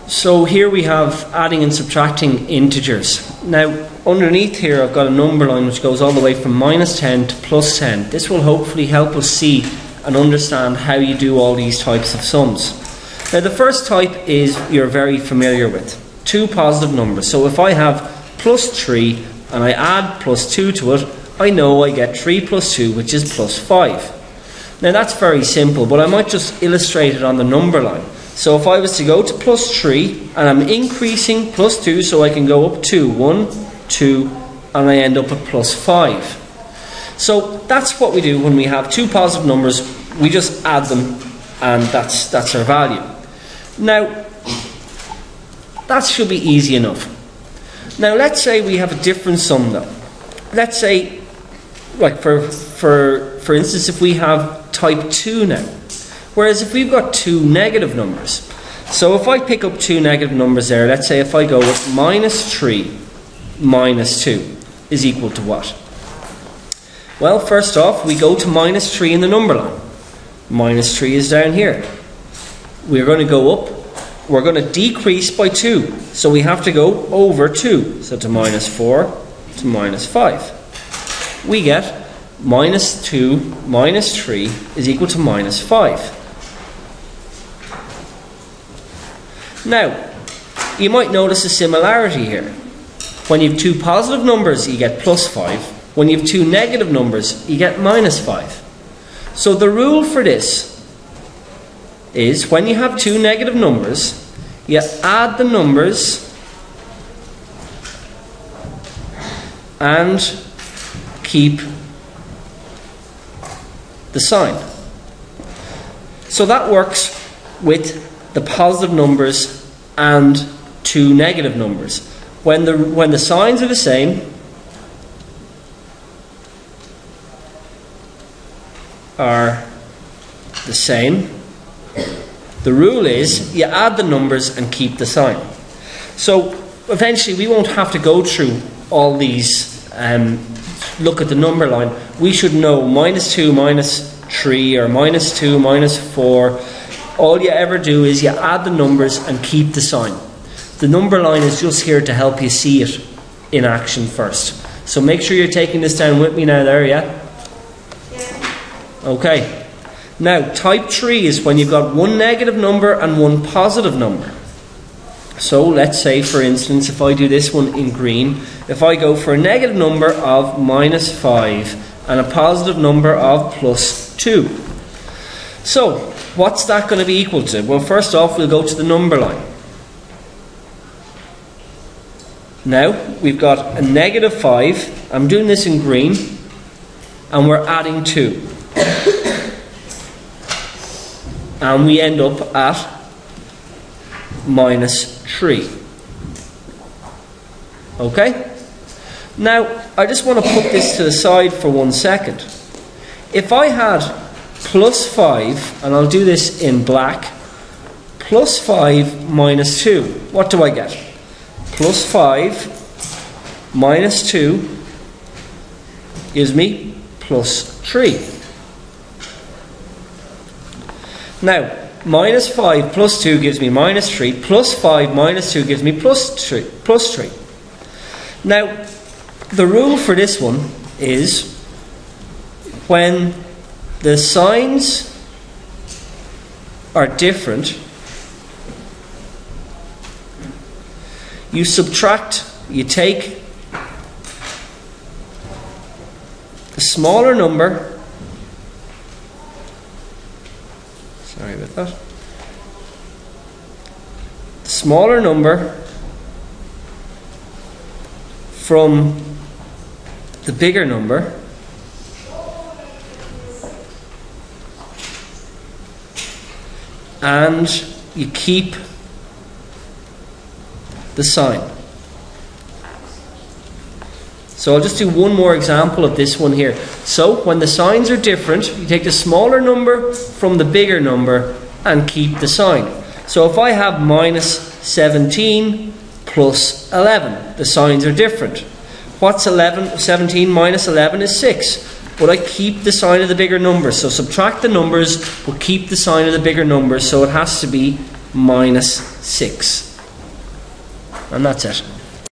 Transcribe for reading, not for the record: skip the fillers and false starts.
So here we have adding and subtracting integers. Now underneath here I've got a number line which goes all the way from -10 to +10. This will hopefully help us see and understand how you do all these types of sums. Now the first type is you're very familiar with. Two positive numbers. So if I have +3 and I add +2 to it, I know I get 3 + 2, which is +5. Now that's very simple, but I might just illustrate it on the number line. So if I was to go to +3 and I'm increasing +2, so I can go up to 1, 2, and I end up at +5. So that's what we do when we have two positive numbers. We just add them, and that's our value. Now that should be easy enough. Now let's say we have a different sum though. Let's say, like for instance, if we have type 2 now. Whereas if we've got two negative numbers, so if I pick up two negative numbers there, let's say if I go with -3 minus 2 is equal to what? Well, first off, we go to -3 in the number line. -3 is down here. We're going to go up, we're going to decrease by 2, so we have to go over 2, so to -4 to -5. We get -2 minus 3 is equal to -5. Now, you might notice a similarity here. When you have two positive numbers, you get +5. When you have two negative numbers, you get -5. So the rule for this is when you have two negative numbers, you add the numbers and keep the sign. So that works with the positive numbers and two negative numbers. When the signs are the same, the rule is you add the numbers and keep the sign. So eventually we won't have to go through all these, look at the number line. We should know -2 minus 3 or -2 minus 4. All you ever do is you add the numbers and keep the sign. The number line is just here to help you see it in action first. So make sure you're taking this down with me now there, yeah? Yeah. Okay. Now, type 3 is when you've got one negative number and one positive number. So let's say, for instance, if I do this one in green, if I go for a negative number of -5 and a positive number of +2. So, what's that going to be equal to? Well, first off, we'll go to the number line. Now, we've got a -5. I'm doing this in green. And we're adding 2. And we end up at -3. Okay? Now, I just want to put this to the side for 1 second. If I had +5, and I'll do this in black, +5 minus 2, what do I get? +5 minus 2 gives me +3. Now, -5 plus 2 gives me -3, +5 minus 2 gives me +3. Now, the rule for this one is when the signs are different, you subtract, you take the smaller number, sorry about that, the smaller number from the bigger number, and you keep the sign. So I'll just do one more example of this one here. So when the signs are different, you take the smaller number from the bigger number and keep the sign. So if I have -17 plus 11, the signs are different. What's 11? 17 minus 11 is 6. But I keep the sign of the bigger number. So subtract the numbers, but keep the sign of the bigger number. So it has to be -6. And that's it.